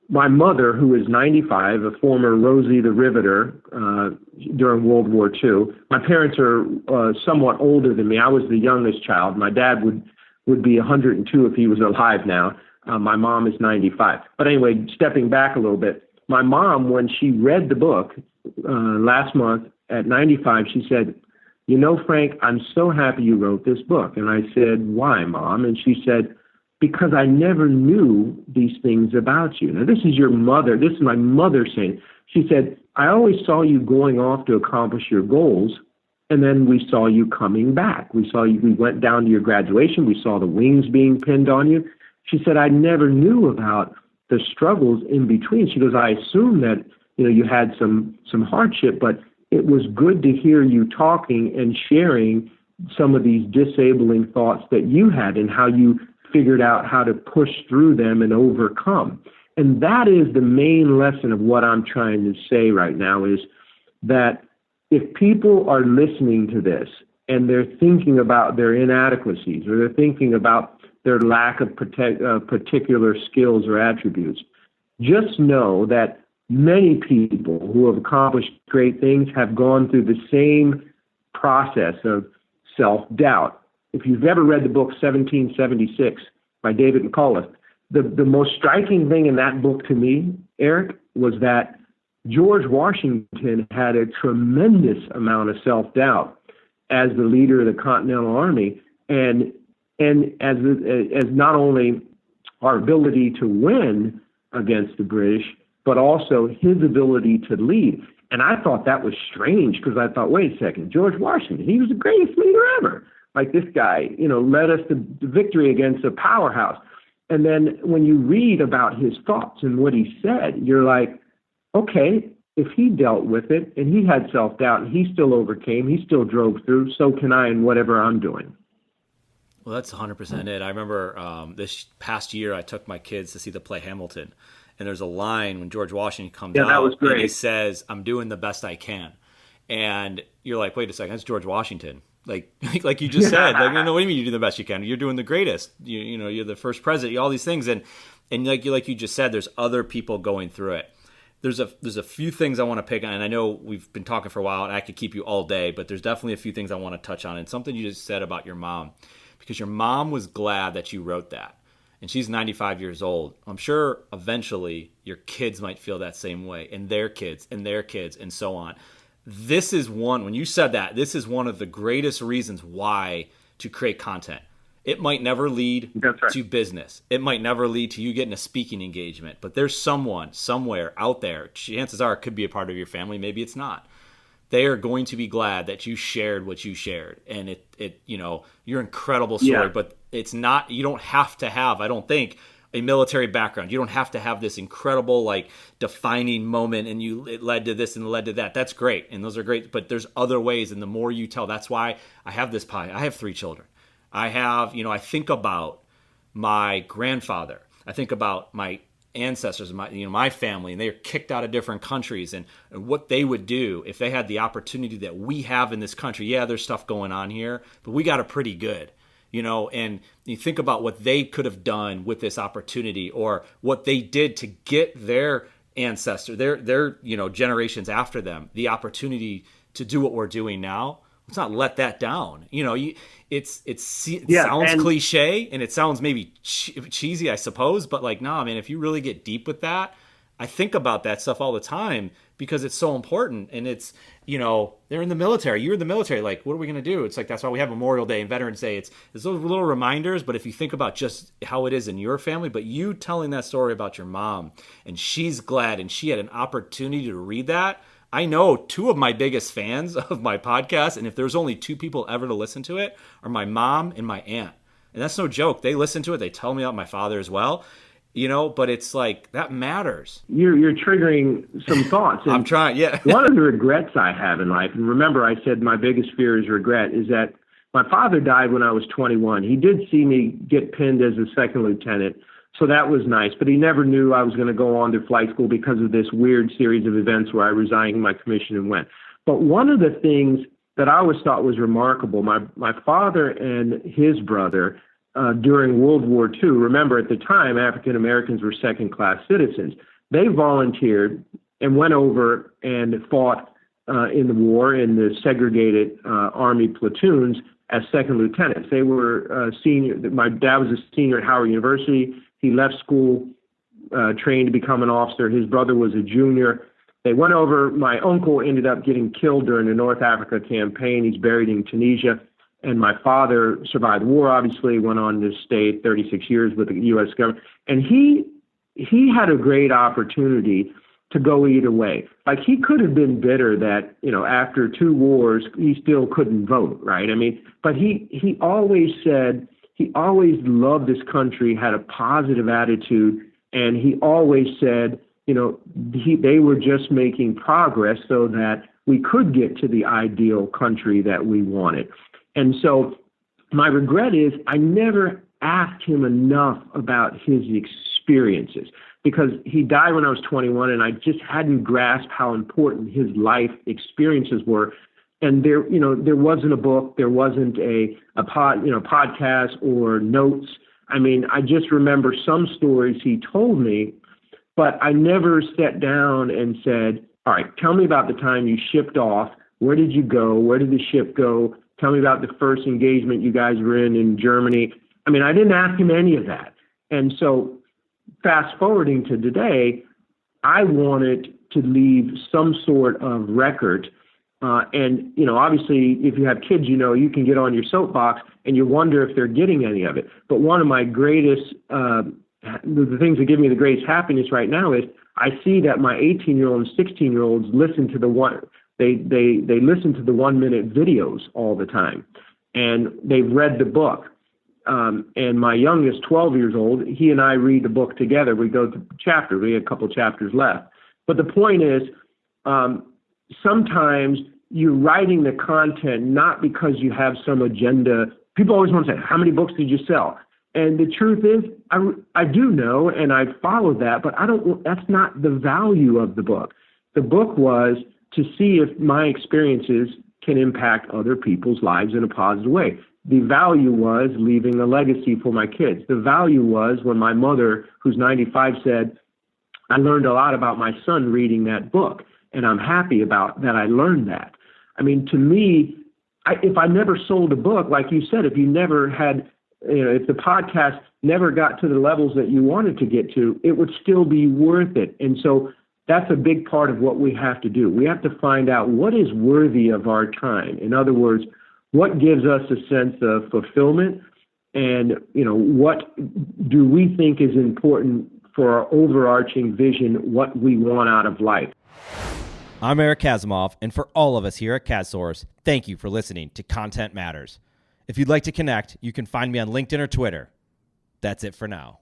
my mother, who is 95, a former Rosie the Riveter during World War II. My parents are somewhat older than me. I was the youngest child. My dad would be 102 if he was alive now. My mom is 95. But anyway, stepping back a little bit, my mom, when she read the book last month at 95, she said, "You know, Frank, I'm so happy you wrote this book." And I said, "Why, Mom?" And she said, "Because I never knew these things about you." Now, this is your mother. This is my mother saying. She said, "I always saw you going off to accomplish your goals, and then we saw you coming back. We saw you. We went down to your graduation. We saw the wings being pinned on you." She said, "I never knew about the struggles in between." She goes, "I assume that, you had some hardship, but it was good to hear you talking and sharing some of these disabling thoughts that you had and how you figured out how to push through them and overcome." And that is the main lesson of what I'm trying to say right now, is that if people are listening to this and they're thinking about their inadequacies, or they're thinking about their lack of particular skills or attributes, just know that many people who have accomplished great things have gone through the same process of self-doubt. If you've ever read the book 1776 by David McCullough, the most striking thing in that book to me, Eric, was that George Washington had a tremendous amount of self-doubt as the leader of the Continental Army, and as not only our ability to win against the British, but also his ability to lead. And I thought that was strange, because I thought, wait a second, George Washington, he was the greatest leader ever. Like, this guy, led us to victory against a powerhouse. And then when you read about his thoughts and what he said, you're like, okay, if he dealt with it and he had self-doubt and he still overcame, he still drove through, so can I in whatever I'm doing. Well, that's 100% it. I remember this past year I took my kids to see the play Hamilton. And there's a line when George Washington comes out, that was great. And he says, "I'm doing the best I can." And you're like, wait a second, that's George Washington. Like you just said, what do you mean you do the best you can? You're doing the greatest. You're the first president, all these things. And like you just said, there's other people going through it. There's a few things I want to pick on, and I know we've been talking for a while, and I could keep you all day, but there's definitely a few things I want to touch on. And something you just said about your mom, because your mom was glad that you wrote that. And she's 95 years old. I'm sure eventually your kids might feel that same way, and their kids, and so on. This is one, when you said that, this is one of the greatest reasons why to create content. It might never lead to business. It might never lead to you getting a speaking engagement, but there's someone somewhere out there, chances are it could be a part of your family, maybe it's not. They are going to be glad that you shared what you shared. And your incredible story, but it's not, you don't have to have, I don't think, a military background. You don't have to have this incredible, defining moment and it led to this and led to that. That's great. And those are great, but there's other ways. And the more you tell, that's why I have this pie. I have 3 children. I have, I think about my grandfather. I think about my ancestors, my family, and they are kicked out of different countries, and what they would do if they had the opportunity that we have in this country. Yeah, there's stuff going on here, but we got it pretty good, and you think about what they could have done with this opportunity, or what they did to get their ancestor, their generations after them, the opportunity to do what we're doing now. Let's not let that down. It sounds cliche, and it sounds maybe cheesy, I suppose, but nah, man, if you really get deep with that, I think about that stuff all the time because it's so important. And it's, they're in the military. You're in the military. What are we going to do? It's that's why we have Memorial Day and Veterans Day. It's those little reminders. But if you think about just how it is in your family, but you telling that story about your mom, and she's glad, and she had an opportunity to read that. I know 2 of my biggest fans of my podcast, and if there's only 2 people ever to listen to it, are my mom and my aunt. And that's no joke. They listen to it. They tell me about my father as well. But it's that matters. You're triggering some thoughts. I'm trying, yeah. One of the regrets I have in life, and remember I said my biggest fear is regret, is that my father died when I was 21. He did see me get pinned as a second lieutenant, so that was nice. But he never knew I was going to go on to flight school because of this weird series of events where I resigned my commission and went. But one of the things that I always thought was remarkable, my father and his brother, during World War II, remember at the time, African Americans were second-class citizens. They volunteered and went over and fought in the war in the segregated Army platoons as second lieutenants. They were senior. My dad was a senior at Howard University. He left school, trained to become an officer. His brother was a junior. They went over. My uncle ended up getting killed during the North Africa campaign. He's buried in Tunisia. And my father survived the war, obviously, went on to stay 36 years with the U.S. government. And he had a great opportunity to go either way. Like, he could have been bitter that, after 2 wars, he still couldn't vote, right? I mean, but he always said, he always loved this country, had a positive attitude, and he always said, they were just making progress so that we could get to the ideal country that we wanted. And so my regret is I never asked him enough about his experiences, because he died when I was 21, and I just hadn't grasped how important his life experiences were. And there wasn't a book, there wasn't a podcast or notes. I mean, I just remember some stories he told me, but I never sat down and said, all right, tell me about the time you shipped off. Where did you go? Where did the ship go? Tell me about the first engagement you guys were in Germany. I mean, I didn't ask him any of that. And so fast forwarding to today, I wanted to leave some sort of record. And obviously, if you have kids, you can get on your soapbox and you wonder if they're getting any of it. But one of my greatest, the things that give me the greatest happiness right now is I see that my 18-year-old and 16-year-olds listen to they listen to the 1-minute videos all the time, and they've read the book. And my youngest, 12 years old, he and I read the book together. We go to chapter. We have a couple chapters left. But the point is, sometimes you're writing the content not because you have some agenda. People always want to say, how many books did you sell? And the truth is, I do know, and I follow that, but that's not the value of the book. The book was to see if my experiences can impact other people's lives in a positive way. The value was leaving a legacy for my kids. The value was when my mother, who's 95, said, I learned a lot about my son reading that book, and I'm happy about that I learned that. I mean, to me, if I never sold a book, like you said, if you never had, if the podcast never got to the levels that you wanted to get to, it would still be worth it. And so that's a big part of what we have to do. We have to find out what is worthy of our time. In other words, what gives us a sense of fulfillment, and what do we think is important for our overarching vision, what we want out of life. I'm Eric Kasimov, and for all of us here at CastSource, thank you for listening to Content Matters. If you'd like to connect, you can find me on LinkedIn or Twitter. That's it for now.